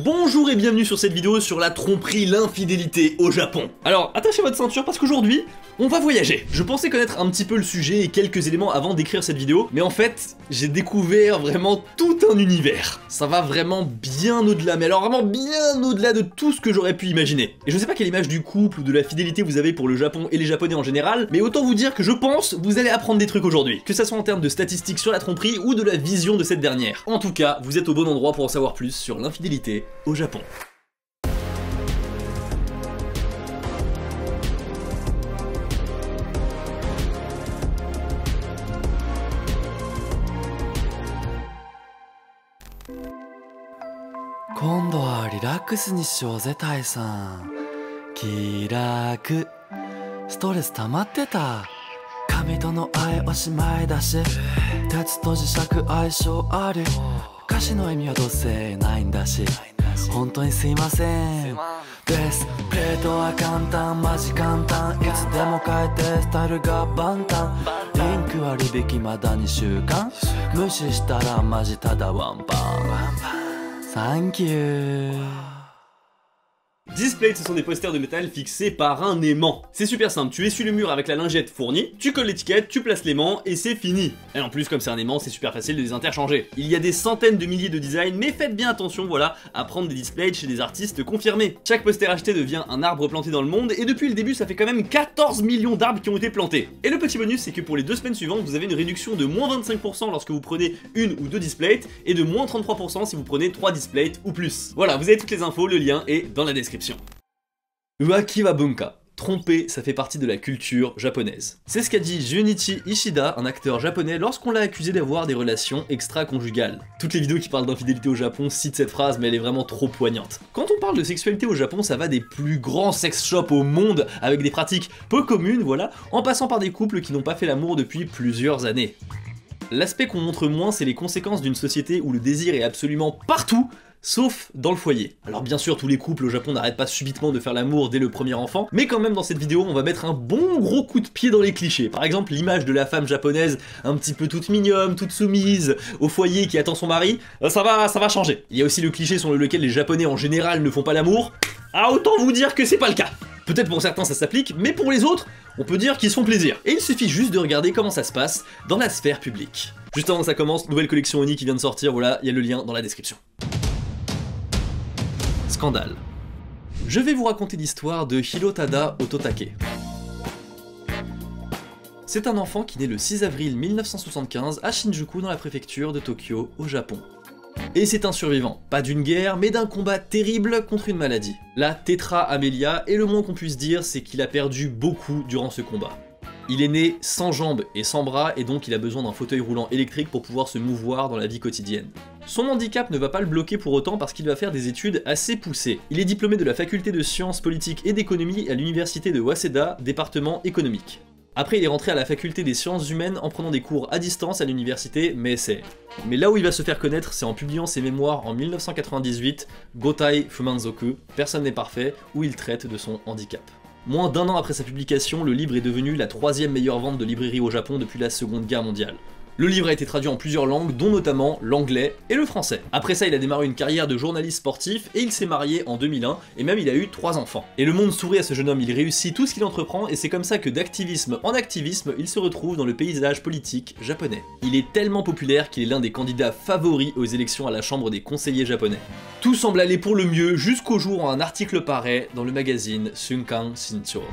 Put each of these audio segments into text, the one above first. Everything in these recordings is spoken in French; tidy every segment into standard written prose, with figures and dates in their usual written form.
Bonjour et bienvenue sur cette vidéo sur la tromperie, l'infidélité au Japon. Alors, attachez votre ceinture parce qu'aujourd'hui, on va voyager. Je pensais connaître un petit peu le sujet et quelques éléments avant d'écrire cette vidéo, mais en fait, j'ai découvert vraiment tout un univers. Ça va vraiment bien au-delà, mais alors vraiment bien au-delà de tout ce que j'aurais pu imaginer. Et je sais pas quelle image du couple ou de la fidélité vous avez pour le Japon et les Japonais en général, mais autant vous dire que je pense vous allez apprendre des trucs aujourd'hui, que ça soit en termes de statistiques sur la tromperie ou de la vision de cette dernière. En tout cas, vous êtes au bon endroit pour en savoir plus sur l'infidélité au Japon. Displays, ce sont des posters de métal fixés par un aimant. C'est super simple, tu essuies le mur avec la lingette fournie, tu colles l'étiquette, tu places l'aimant et c'est fini. Et en plus, comme c'est un aimant, c'est super facile de les interchanger. Il y a des centaines de milliers de designs, mais faites bien attention, voilà, à prendre des displays chez des artistes confirmés. Chaque poster acheté devient un arbre planté dans le monde, et depuis le début, ça fait quand même 14 millions d'arbres qui ont été plantés. Et le petit bonus, c'est que pour les 2 semaines suivantes, vous avez une réduction de moins 25% lorsque vous prenez une ou deux displays, et de moins 33% si vous prenez 3 displays ou plus. Voilà, vous avez toutes les infos, le lien est dans la description. Uakiwa Bunka. Tromper, ça fait partie de la culture japonaise. C'est ce qu'a dit Junichi Ishida, un acteur japonais, lorsqu'on l'a accusé d'avoir des relations extra-conjugales. Toutes les vidéos qui parlent d'infidélité au Japon citent cette phrase, mais elle est vraiment trop poignante. Quand on parle de sexualité au Japon, ça va des plus grands sex shops au monde, avec des pratiques peu communes, voilà, en passant par des couples qui n'ont pas fait l'amour depuis plusieurs années. L'aspect qu'on montre moins, c'est les conséquences d'une société où le désir est absolument partout, sauf dans le foyer. Alors bien sûr, tous les couples au Japon n'arrêtent pas subitement de faire l'amour dès le premier enfant, mais quand même dans cette vidéo, on va mettre un bon gros coup de pied dans les clichés. Par exemple, l'image de la femme japonaise un petit peu toute mignonne, toute soumise, au foyer qui attend son mari, ça va changer. Il y a aussi le cliché selon lequel les Japonais en général ne font pas l'amour. Ah, autant vous dire que c'est pas le cas. Peut-être pour certains ça s'applique, mais pour les autres, on peut dire qu'ils se font plaisir. Et il suffit juste de regarder comment ça se passe dans la sphère publique. Juste avant que ça commence, nouvelle collection Oni qui vient de sortir, voilà, il y a le lien dans la description. Scandale. Je vais vous raconter l'histoire de Hirotada Ototake. C'est un enfant qui naît le 6 avril 1975 à Shinjuku dans la préfecture de Tokyo, au Japon. Et c'est un survivant, pas d'une guerre, mais d'un combat terrible contre une maladie. La Tetra Amelia, et le moins qu'on puisse dire, c'est qu'il a perdu beaucoup durant ce combat. Il est né sans jambes et sans bras, et donc il a besoin d'un fauteuil roulant électrique pour pouvoir se mouvoir dans la vie quotidienne. Son handicap ne va pas le bloquer pour autant parce qu'il va faire des études assez poussées. Il est diplômé de la faculté de sciences politiques et d'économie à l'université de Waseda, département économique. Après, il est rentré à la faculté des sciences humaines en prenant des cours à distance à l'université Meisei. Mais là où il va se faire connaître, c'est en publiant ses mémoires en 1998, Gotai Fumanzoku, Personne n'est parfait, où il traite de son handicap. Moins d'1 an après sa publication, le livre est devenu la 3e meilleure vente de librairie au Japon depuis la Seconde Guerre mondiale. Le livre a été traduit en plusieurs langues, dont notamment l'anglais et le français. Après ça, il a démarré une carrière de journaliste sportif et il s'est marié en 2001, et même il a eu 3 enfants. Et le monde sourit à ce jeune homme, il réussit tout ce qu'il entreprend, et c'est comme ça que d'activisme en activisme, il se retrouve dans le paysage politique japonais. Il est tellement populaire qu'il est l'un des candidats favoris aux élections à la Chambre des conseillers japonais. Tout semble aller pour le mieux jusqu'au jour où un article paraît dans le magazine Shunkan Shincho.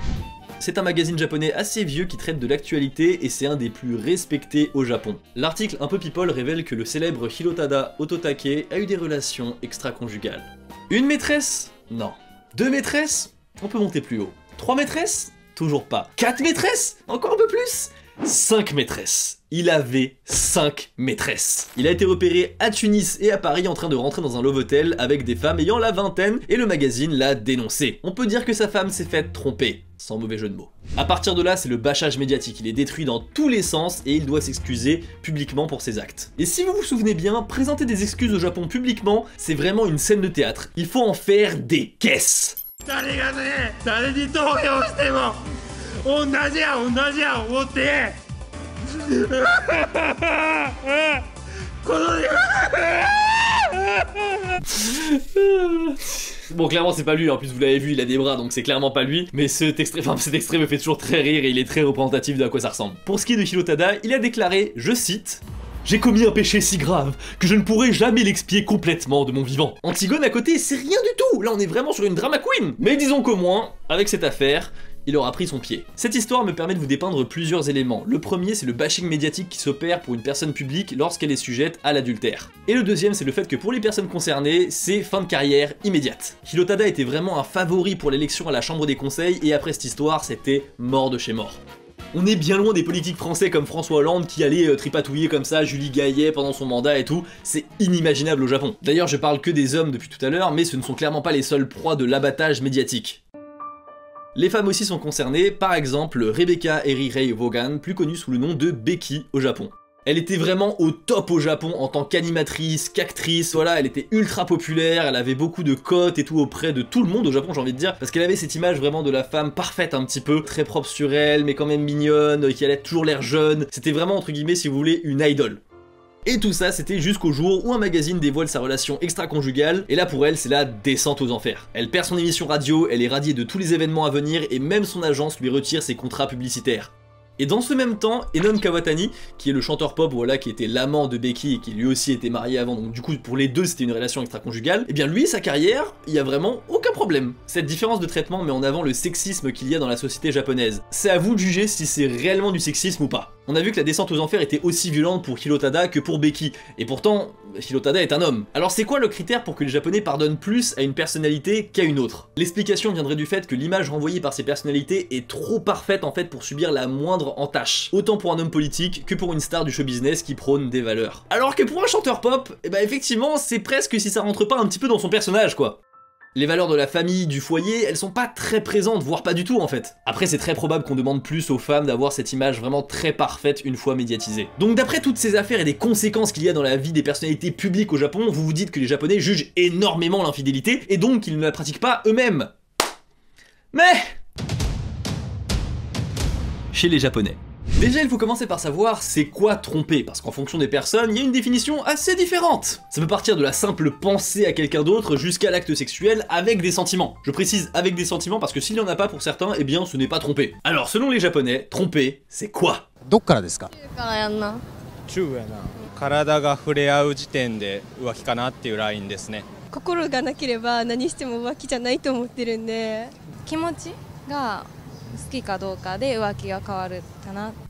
C'est un magazine japonais assez vieux qui traite de l'actualité et c'est un des plus respectés au Japon. L'article un peu people révèle que le célèbre Hirotada Ototake a eu des relations extra-conjugales. Une maîtresse? Non. 2 maîtresses? On peut monter plus haut. 3 maîtresses? Toujours pas. 4 maîtresses? Encore un peu plus? 5 maîtresses. Il avait 5 maîtresses. Il a été repéré à Tunis et à Paris en train de rentrer dans un love hotel avec des femmes ayant la vingtaine et le magazine l'a dénoncé. On peut dire que sa femme s'est faite tromper. Sans mauvais jeu de mots. À partir de là, c'est le bâchage médiatique, il est détruit dans tous les sens et il doit s'excuser publiquement pour ses actes. Et si vous vous souvenez bien, présenter des excuses au Japon publiquement, c'est vraiment une scène de théâtre. Il faut en faire des caisses. Bon, clairement c'est pas lui, en plus vous l'avez vu, il a des bras donc c'est clairement pas lui, mais cet extrait me fait toujours très rire et il est très représentatif de à quoi ça ressemble. Pour ce qui est de Hirotada, il a déclaré, je cite: j'ai commis un péché si grave que je ne pourrai jamais l'expier complètement de mon vivant. Antigone à côté, c'est rien du tout, là on est vraiment sur une drama queen. Mais disons qu'au moins, avec cette affaire, il aura pris son pied. Cette histoire me permet de vous dépeindre plusieurs éléments. Le premier, c'est le bashing médiatique qui s'opère pour une personne publique lorsqu'elle est sujette à l'adultère. Et le deuxième, c'est le fait que pour les personnes concernées, c'est fin de carrière immédiate. Hirotada était vraiment un favori pour l'élection à la Chambre des conseils et après cette histoire, c'était mort de chez mort. On est bien loin des politiques français comme François Hollande qui allait tripatouiller comme ça Julie Gaillet pendant son mandat et tout, c'est inimaginable au Japon. D'ailleurs je parle que des hommes depuis tout à l'heure, mais ce ne sont clairement pas les seules proies de l'abattage médiatique. Les femmes aussi sont concernées, par exemple Rebecca Erirei Vaughan, plus connue sous le nom de Becky au Japon. Elle était vraiment au top au Japon en tant qu'animatrice, qu'actrice, voilà, elle était ultra populaire, elle avait beaucoup de cotes et tout auprès de tout le monde au Japon, j'ai envie de dire, parce qu'elle avait cette image vraiment de la femme parfaite un petit peu, très propre sur elle, mais quand même mignonne, qui allait toujours l'air jeune, c'était vraiment entre guillemets, si vous voulez, une idole. Et tout ça, c'était jusqu'au jour où un magazine dévoile sa relation extra-conjugale, et là pour elle, c'est la descente aux enfers. Elle perd son émission radio, elle est radiée de tous les événements à venir, et même son agence lui retire ses contrats publicitaires. Et dans ce même temps, Enon Kawatani, qui est le chanteur pop, voilà, qui était l'amant de Becky et qui lui aussi était marié avant, donc du coup pour les deux c'était une relation extra-conjugale, et bien lui, sa carrière, il y a vraiment aucun problème. Cette différence de traitement met en avant le sexisme qu'il y a dans la société japonaise. C'est à vous de juger si c'est réellement du sexisme ou pas. On a vu que la descente aux enfers était aussi violente pour Hirotada que pour Becky, et pourtant, Hirotada est un homme. Alors c'est quoi le critère pour que les japonais pardonnent plus à une personnalité qu'à une autre? L'explication viendrait du fait que l'image renvoyée par ces personnalités est trop parfaite en fait pour subir la moindre entache, autant pour un homme politique que pour une star du show business qui prône des valeurs. Alors que pour un chanteur pop, eh ben effectivement c'est presque si ça rentre pas un petit peu dans son personnage quoi. Les valeurs de la famille, du foyer, elles sont pas très présentes, voire pas du tout en fait. Après c'est très probable qu'on demande plus aux femmes d'avoir cette image vraiment très parfaite une fois médiatisée. Donc d'après toutes ces affaires et les conséquences qu'il y a dans la vie des personnalités publiques au Japon, vous vous dites que les japonais jugent énormément l'infidélité et donc qu'ils ne la pratiquent pas eux-mêmes. Mais chez les japonais. Déjà il faut commencer par savoir c'est quoi tromper, parce qu'en fonction des personnes, il y a une définition assez différente. Ça peut partir de la simple pensée à quelqu'un d'autre jusqu'à l'acte sexuel avec des sentiments. Je précise avec des sentiments parce que s'il n'y en a pas pour certains, eh bien ce n'est pas tromper. Alors selon les japonais, tromper, c'est quoi? どっからですか？中やな。体が触れ合う時点で浮気かなっていうラインですね。心がなければ何しても浮気じゃないと思ってるんで、気持ちが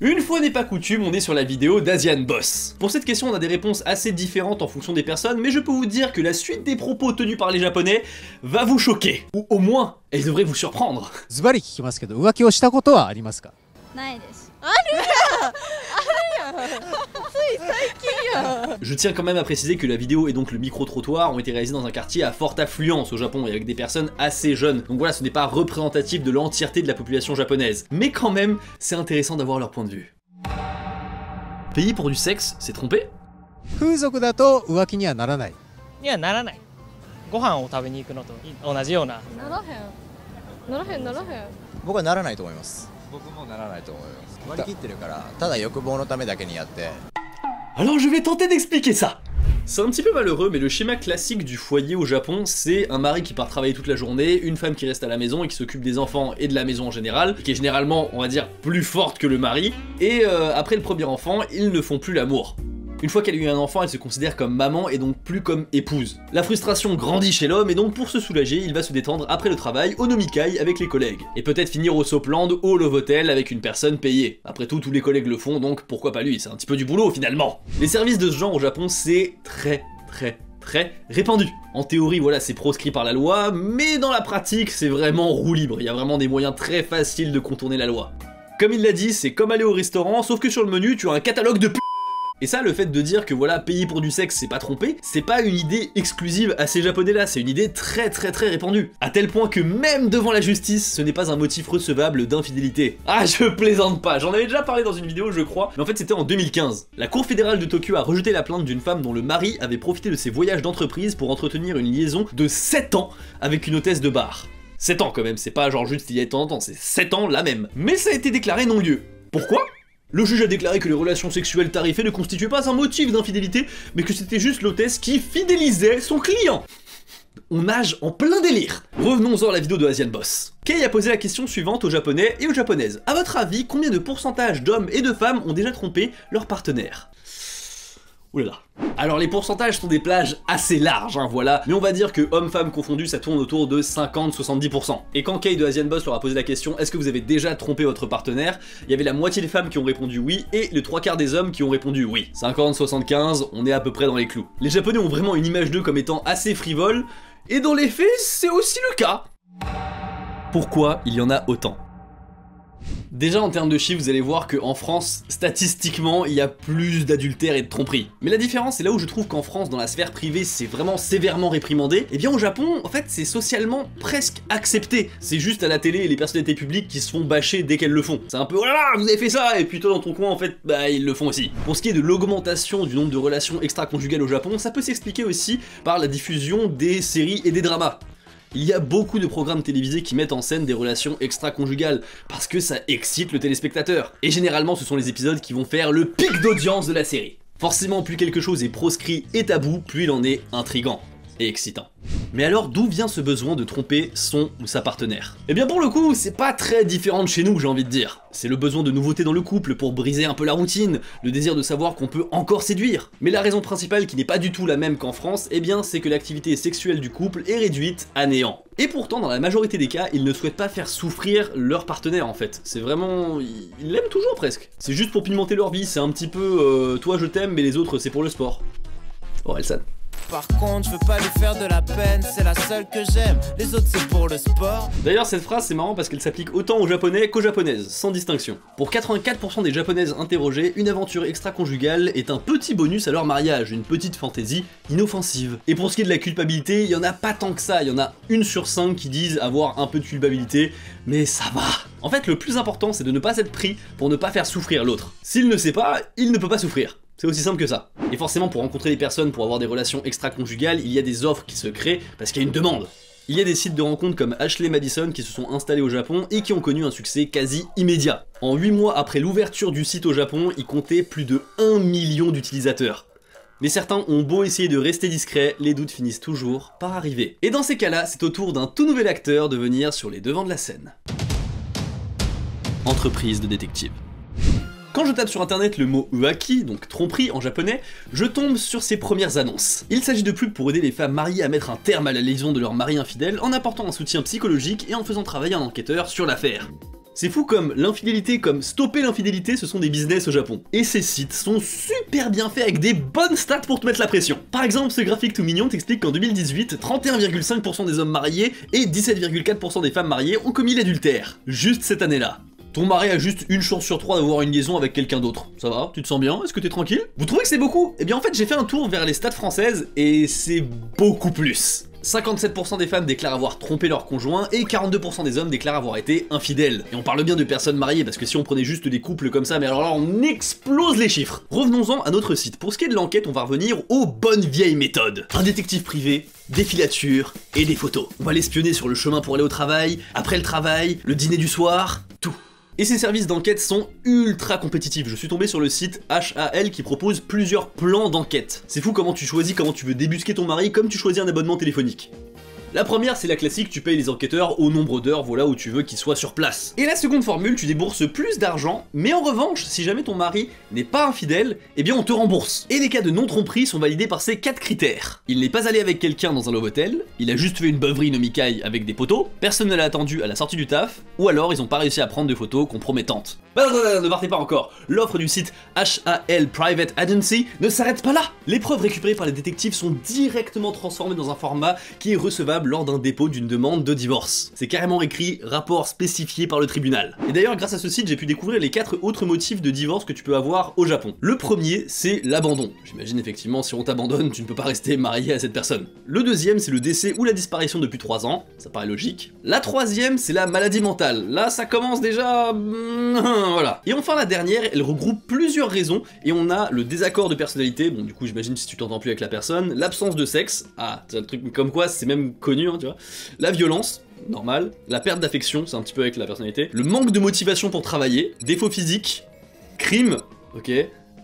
Une fois n'est pas coutume, on est sur la vidéo d'Asian Boss. Pour cette question, on a des réponses assez différentes en fonction des personnes, mais je peux vous dire que la suite des propos tenus par les japonais va vous choquer. Ou au moins, elle devrait vous surprendre. ズバリ聞きますけど、浮気をしたことはありますか？ないです。 Je tiens quand même à préciser que la vidéo et donc le micro-trottoir ont été réalisés dans un quartier à forte affluence au Japon et avec des personnes assez jeunes. Donc voilà, ce n'est pas représentatif de l'entièreté de la population japonaise. Mais quand même, c'est intéressant d'avoir leur point de vue. Payer pour du sexe, c'est tromper? 風俗だと浮気にはならない。いや、ならない。ご飯を食べに行くのと同じような。ならへん。僕はならないと思います。僕もならないと思います。割り切ってるから、ただ欲望のためだけにやって。 Alors je vais tenter d'expliquer ça. C'est un petit peu malheureux, mais le schéma classique du foyer au Japon, c'est un mari qui part travailler toute la journée, une femme qui reste à la maison et qui s'occupe des enfants et de la maison en général, qui est généralement, on va dire, plus forte que le mari, et après le premier enfant, ils ne font plus l'amour. Une fois qu'elle a eu un enfant, elle se considère comme maman et donc plus comme épouse. La frustration grandit chez l'homme et donc pour se soulager, il va se détendre après le travail au nomikai avec les collègues. Et peut-être finir au Sopland ou au Love Hotel avec une personne payée. Après tout, tous les collègues le font, donc pourquoi pas lui, c'est un petit peu du boulot finalement. Les services de ce genre au Japon, c'est très répandu. En théorie, voilà, c'est proscrit par la loi, mais dans la pratique, c'est vraiment roue libre. Il y a vraiment des moyens très faciles de contourner la loi. Comme il l'a dit, c'est comme aller au restaurant, sauf que sur le menu, tu as un catalogue de p***. Et ça, le fait de dire que voilà, payer pour du sexe, c'est pas tromper, c'est pas une idée exclusive à ces japonais-là, c'est une idée très répandue. À tel point que même devant la justice, ce n'est pas un motif recevable d'infidélité. Ah, je plaisante pas, j'en avais déjà parlé dans une vidéo, je crois, mais en fait c'était en 2015. La Cour fédérale de Tokyo a rejeté la plainte d'une femme dont le mari avait profité de ses voyages d'entreprise pour entretenir une liaison de 7 ans avec une hôtesse de bar. 7 ans quand même, c'est pas genre juste il y a de temps en temps, c'est 7 ans là même. Mais ça a été déclaré non-lieu. Pourquoi ? Le juge a déclaré que les relations sexuelles tarifées ne constituaient pas un motif d'infidélité, mais que c'était juste l'hôtesse qui fidélisait son client. On nage en plein délire. Revenons-en à la vidéo de Asian Boss. Kei a posé la question suivante aux japonais et aux japonaises. À votre avis, combien de pourcentage d'hommes et de femmes ont déjà trompé leur partenaire? Oulala. Alors les pourcentages sont des plages assez larges, hein, voilà, mais on va dire que hommes-femmes confondus, ça tourne autour de 50-70%. Et quand Kei de Asian Boss leur a posé la question « Est-ce que vous avez déjà trompé votre partenaire ?», il y avait la moitié des femmes qui ont répondu oui, et les 3/4 des hommes qui ont répondu oui. 50-75, on est à peu près dans les clous. Les japonais ont vraiment une image d'eux comme étant assez frivole, et dans les faits, c'est aussi le cas. Pourquoi il y en a autant ? Déjà en termes de chiffres, vous allez voir qu'en France, statistiquement, il y a plus d'adultère et de tromperies. Mais la différence, c'est là où je trouve qu'en France, dans la sphère privée, c'est vraiment sévèrement réprimandé. Et bien au Japon, en fait, c'est socialement presque accepté. C'est juste à la télé et les personnalités publiques qui se font bâcher dès qu'elles le font. C'est un peu, voilà, vous avez fait ça, et puis toi dans ton coin, en fait, bah ils le font aussi. Pour ce qui est de l'augmentation du nombre de relations extra-conjugales au Japon, ça peut s'expliquer aussi par la diffusion des séries et des dramas. Il y a beaucoup de programmes télévisés qui mettent en scène des relations extra-conjugales, parce que ça excite le téléspectateur. Et généralement ce sont les épisodes qui vont faire le pic d'audience de la série. Forcément, plus quelque chose est proscrit et tabou, plus il en est intriguant et excitant. Mais alors d'où vient ce besoin de tromper son ou sa partenaire? Eh bien pour le coup, c'est pas très différent de chez nous, j'ai envie de dire. C'est le besoin de nouveauté dans le couple pour briser un peu la routine, le désir de savoir qu'on peut encore séduire. Mais la raison principale qui n'est pas du tout la même qu'en France, eh bien c'est que l'activité sexuelle du couple est réduite à néant. Et pourtant, dans la majorité des cas, ils ne souhaitent pas faire souffrir leur partenaire en fait. C'est vraiment... ils l'aiment toujours presque. C'est juste pour pimenter leur vie, c'est un petit peu toi je t'aime mais les autres c'est pour le sport. Oh Elsan. Par contre, je veux pas lui faire de la peine, c'est la seule que j'aime, les autres c'est pour le sport. D'ailleurs, cette phrase c'est marrant parce qu'elle s'applique autant aux japonais qu'aux japonaises, sans distinction. Pour 84% des japonaises interrogées, une aventure extra-conjugale est un petit bonus à leur mariage, une petite fantaisie inoffensive. Et pour ce qui est de la culpabilité, il y en a pas tant que ça, il y en a 1 sur 5 qui disent avoir un peu de culpabilité, mais ça va. En fait, le plus important c'est de ne pas être pris pour ne pas faire souffrir l'autre. S'il ne sait pas, il ne peut pas souffrir. C'est aussi simple que ça. Et forcément, pour rencontrer des personnes, pour avoir des relations extra-conjugales, il y a des offres qui se créent parce qu'il y a une demande. Il y a des sites de rencontres comme Ashley Madison qui se sont installés au Japon et qui ont connu un succès quasi immédiat. En 8 mois après l'ouverture du site au Japon, il comptait plus de 1 million d'utilisateurs. Mais certains ont beau essayer de rester discrets, les doutes finissent toujours par arriver. Et dans ces cas-là, c'est au tour d'un tout nouvel acteur de venir sur les devants de la scène. Entreprise de détective. Quand je tape sur internet le mot uaki, donc tromperie en japonais, je tombe sur ces premières annonces. Il s'agit de pubs pour aider les femmes mariées à mettre un terme à la liaison de leur mari infidèle en apportant un soutien psychologique et en faisant travailler un enquêteur sur l'affaire. C'est fou comme l'infidélité, comme stopper l'infidélité, ce sont des business au Japon. Et ces sites sont super bien faits avec des bonnes stats pour te mettre la pression. Par exemple, ce graphique tout mignon t'explique qu'en 2018, 31,5% des hommes mariés et 17,4% des femmes mariées ont commis l'adultère. Juste cette année-là. Ton mari a juste 1 chance sur 3 d'avoir une liaison avec quelqu'un d'autre. Ça va? Tu te sens bien? Est-ce que t'es tranquille? Vous trouvez que c'est beaucoup? Eh bien en fait j'ai fait un tour vers les stats françaises et c'est beaucoup plus. 57% des femmes déclarent avoir trompé leur conjoint et 42% des hommes déclarent avoir été infidèles. Et on parle bien de personnes mariées parce que si on prenait juste des couples comme ça, mais alors là on explose les chiffres. Revenons-en à notre site. Pour ce qui est de l'enquête, on va revenir aux bonnes vieilles méthodes. Un détective privé, des filatures et des photos. On va l'espionner sur le chemin pour aller au travail, après le travail, le dîner du soir, tout. Et ces services d'enquête sont ultra compétitifs. Je suis tombé sur le site HAL qui propose plusieurs plans d'enquête. C'est fou comment tu choisis comment tu veux débusquer ton mari comme tu choisis un abonnement téléphonique. La première, c'est la classique, tu payes les enquêteurs au nombre d'heures, voilà, où tu veux qu'ils soient sur place. Et la seconde formule, tu débourses plus d'argent, mais en revanche, si jamais ton mari n'est pas infidèle, eh bien on te rembourse. Et les cas de non-tromperie sont validés par ces 4 critères. Il n'est pas allé avec quelqu'un dans un love hotel, il a juste fait une beuverie nomicaille avec des potos, personne ne l'a attendu à la sortie du taf, ou alors ils ont pas réussi à prendre de photos compromettantes. Bah non, ne partez pas encore. L'offre du site HAL Private Agency ne s'arrête pas là. Les preuves récupérées par les détectives sont directement transformées dans un format qui est recevable lors d'un dépôt d'une demande de divorce. C'est carrément écrit rapport spécifié par le tribunal. Et d'ailleurs, grâce à ce site, j'ai pu découvrir les 4 autres motifs de divorce que tu peux avoir au Japon. Le premier, c'est l'abandon. J'imagine effectivement, si on t'abandonne, tu ne peux pas rester marié à cette personne. Le deuxième, c'est le décès ou la disparition depuis 3 ans. Ça paraît logique. La troisième, c'est la maladie mentale. Là, ça commence déjà... voilà. Et enfin, la dernière, elle regroupe plusieurs raisons, et on a le désaccord de personnalité, bon du coup j'imagine si tu t'entends plus avec la personne, l'absence de sexe, ah, c'est un truc comme quoi c'est même connu, hein, tu vois, la violence, normal, la perte d'affection, c'est un petit peu avec la personnalité, le manque de motivation pour travailler, défaut physique, crime, ok,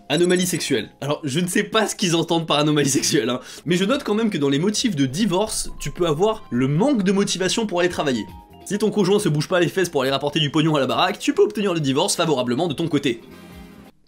anomalie sexuelle. Alors, je ne sais pas ce qu'ils entendent par anomalie sexuelle, hein, mais je note quand même que dans les motifs de divorce, tu peux avoir le manque de motivation pour aller travailler. Si ton conjoint se bouge pas les fesses pour aller rapporter du pognon à la baraque, tu peux obtenir le divorce favorablement de ton côté.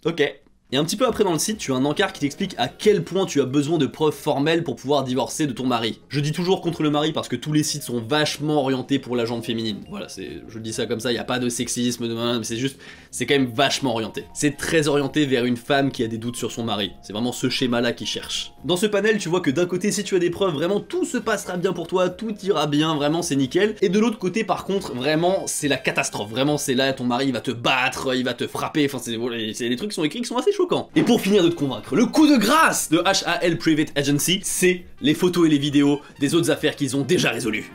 Ok. Et un petit peu après dans le site, tu as un encart qui t'explique à quel point tu as besoin de preuves formelles pour pouvoir divorcer de ton mari. Je dis toujours contre le mari parce que tous les sites sont vachement orientés pour la gente féminine. Voilà, je dis ça comme ça, il n'y a pas de sexisme, mais c'est juste, c'est quand même vachement orienté. C'est très orienté vers une femme qui a des doutes sur son mari. C'est vraiment ce schéma-là qu'ils cherchent. Dans ce panel, tu vois que d'un côté, si tu as des preuves, vraiment tout se passera bien pour toi, tout ira bien, vraiment c'est nickel. Et de l'autre côté, par contre, vraiment, c'est la catastrophe. Vraiment, c'est là, ton mari il va te battre, il va te frapper, enfin c'est des trucs qui sont écrits qui sont assez choquant. Et pour finir de te convaincre, le coup de grâce de HAL Private Agency, c'est les photos et les vidéos des autres affaires qu'ils ont déjà résolues.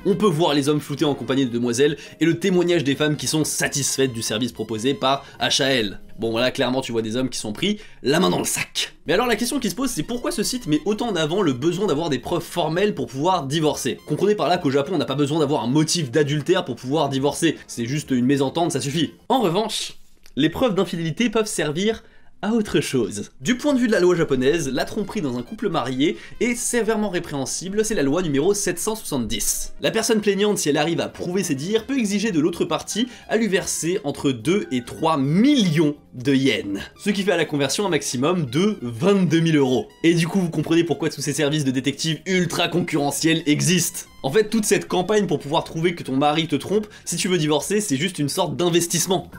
On peut voir les hommes floutés en compagnie de demoiselles et le témoignage des femmes qui sont satisfaites du service proposé par HAL. Bon voilà, clairement tu vois des hommes qui sont pris la main dans le sac. Mais alors la question qui se pose, c'est pourquoi ce site met autant en avant le besoin d'avoir des preuves formelles pour pouvoir divorcer? Comprenez par là qu'au Japon on n'a pas besoin d'avoir un motif d'adultère pour pouvoir divorcer, c'est juste une mésentente, ça suffit. En revanche, les preuves d'infidélité peuvent servir à autre chose. Du point de vue de la loi japonaise, la tromperie dans un couple marié est sévèrement répréhensible, c'est la loi numéro 770. La personne plaignante, si elle arrive à prouver ses dires, peut exiger de l'autre partie à lui verser entre 2 et 3 millions de yens. Ce qui fait à la conversion un maximum de 22 000 euros. Et du coup, vous comprenez pourquoi tous ces services de détectives ultra concurrentiels existent. En fait, toute cette campagne pour pouvoir trouver que ton mari te trompe, si tu veux divorcer, c'est juste une sorte d'investissement.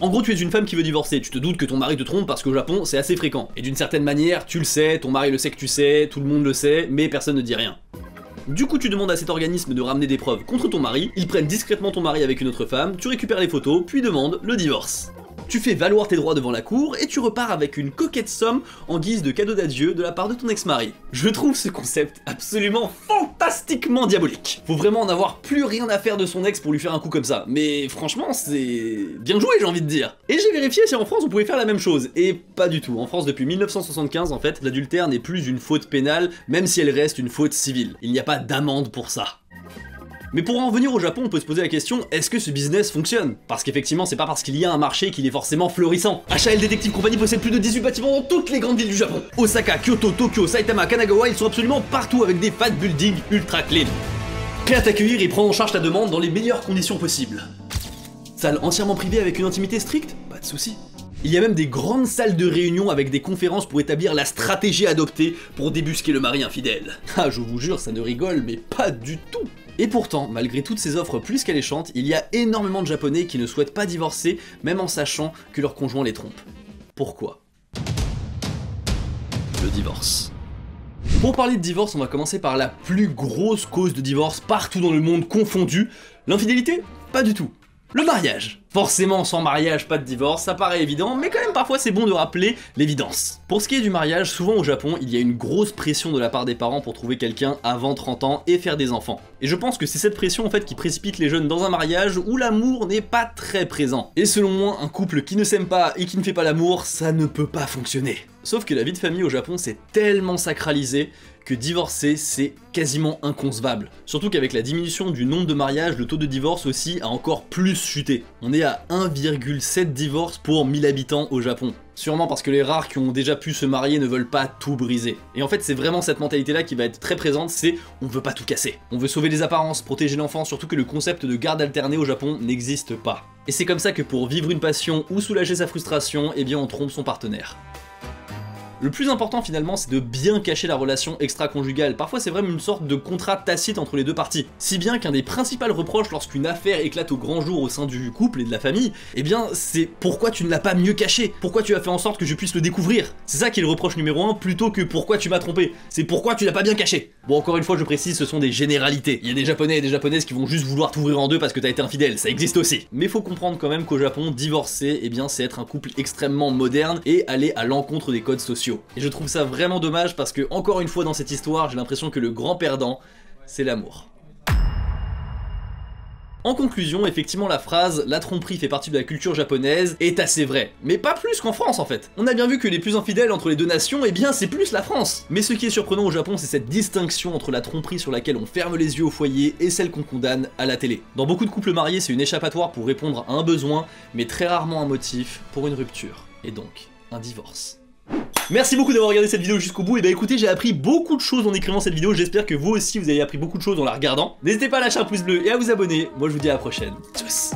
En gros, tu es une femme qui veut divorcer, tu te doutes que ton mari te trompe parce qu'au Japon, c'est assez fréquent. Et d'une certaine manière, tu le sais, ton mari le sait que tu sais, tout le monde le sait, mais personne ne dit rien. Du coup, tu demandes à cet organisme de ramener des preuves contre ton mari, ils prennent discrètement ton mari avec une autre femme, tu récupères les photos, puis demandes le divorce. Tu fais valoir tes droits devant la cour et tu repars avec une coquette somme en guise de cadeau d'adieu de la part de ton ex-mari. Je trouve ce concept absolument fantastiquement diabolique. Faut vraiment en avoir plus rien à faire de son ex pour lui faire un coup comme ça, mais franchement c'est bien joué j'ai envie de dire. Et j'ai vérifié si en France on pouvait faire la même chose, et pas du tout. En France depuis 1975 en fait, l'adultère n'est plus une faute pénale, même si elle reste une faute civile. Il n'y a pas d'amende pour ça. Mais pour en venir au Japon, on peut se poser la question, est-ce que ce business fonctionne? Parce qu'effectivement, c'est pas parce qu'il y a un marché qu'il est forcément florissant. HAL Detective Company possède plus de 18 bâtiments dans toutes les grandes villes du Japon. Osaka, Kyoto, Tokyo, Saitama, Kanagawa, ils sont absolument partout avec des fat buildings ultra clean. Prêt à t'accueillir et prendre en charge ta demande dans les meilleures conditions possibles. Salle entièrement privée avec une intimité stricte? Pas de soucis. Il y a même des grandes salles de réunion avec des conférences pour établir la stratégie adoptée pour débusquer le mari infidèle. Ah, je vous jure, ça ne rigole, mais pas du tout. Et pourtant, malgré toutes ces offres plus qu'alléchantes, il y a énormément de Japonais qui ne souhaitent pas divorcer, même en sachant que leur conjoint les trompe. Pourquoi? Le divorce. Pour parler de divorce, on va commencer par la plus grosse cause de divorce partout dans le monde confondu. L'infidélité? Pas du tout. Le mariage. Forcément, sans mariage, pas de divorce, ça paraît évident, mais quand même parfois c'est bon de rappeler l'évidence. Pour ce qui est du mariage, souvent au Japon, il y a une grosse pression de la part des parents pour trouver quelqu'un avant 30 ans et faire des enfants. Et je pense que c'est cette pression en fait qui précipite les jeunes dans un mariage où l'amour n'est pas très présent. Et selon moi, un couple qui ne s'aime pas et qui ne fait pas l'amour, ça ne peut pas fonctionner. Sauf que la vie de famille au Japon c'est tellement sacralisé que divorcer c'est quasiment inconcevable. Surtout qu'avec la diminution du nombre de mariages, le taux de divorce aussi a encore plus chuté. On est à 1,7 divorces pour 1000 habitants au Japon. Sûrement parce que les rares qui ont déjà pu se marier ne veulent pas tout briser. Et en fait c'est vraiment cette mentalité là qui va être très présente, c'est on veut pas tout casser. On veut sauver les apparences, protéger l'enfant, surtout que le concept de garde alternée au Japon n'existe pas. Et c'est comme ça que pour vivre une passion ou soulager sa frustration, eh bien on trompe son partenaire. Le plus important finalement c'est de bien cacher la relation extra-conjugale, parfois c'est vraiment une sorte de contrat tacite entre les deux parties. Si bien qu'un des principaux reproches lorsqu'une affaire éclate au grand jour au sein du couple et de la famille, eh bien c'est pourquoi tu ne l'as pas mieux caché, pourquoi tu as fait en sorte que je puisse le découvrir. C'est ça qui est le reproche numéro 1 plutôt que pourquoi tu m'as trompé, c'est pourquoi tu l'as pas bien caché. Bon encore une fois je précise, ce sont des généralités, il y a des japonais et des japonaises qui vont juste vouloir t'ouvrir en deux parce que t'as été infidèle, ça existe aussi. Mais faut comprendre quand même qu'au Japon, divorcer, eh bien c'est être un couple extrêmement moderne et aller à l'encontre des codes sociaux. Et je trouve ça vraiment dommage parce que, encore une fois dans cette histoire, j'ai l'impression que le grand perdant, c'est l'amour. En conclusion, effectivement la phrase « la tromperie fait partie de la culture japonaise » est assez vraie, mais pas plus qu'en France en fait. On a bien vu que les plus infidèles entre les deux nations, eh bien c'est plus la France. Mais ce qui est surprenant au Japon, c'est cette distinction entre la tromperie sur laquelle on ferme les yeux au foyer et celle qu'on condamne à la télé. Dans beaucoup de couples mariés, c'est une échappatoire pour répondre à un besoin, mais très rarement un motif pour une rupture. et donc un divorce. Merci beaucoup d'avoir regardé cette vidéo jusqu'au bout, et bah écoutez, j'ai appris beaucoup de choses en écrivant cette vidéo, j'espère que vous aussi vous avez appris beaucoup de choses en la regardant. N'hésitez pas à lâcher un pouce bleu et à vous abonner, moi je vous dis à la prochaine, tchuss.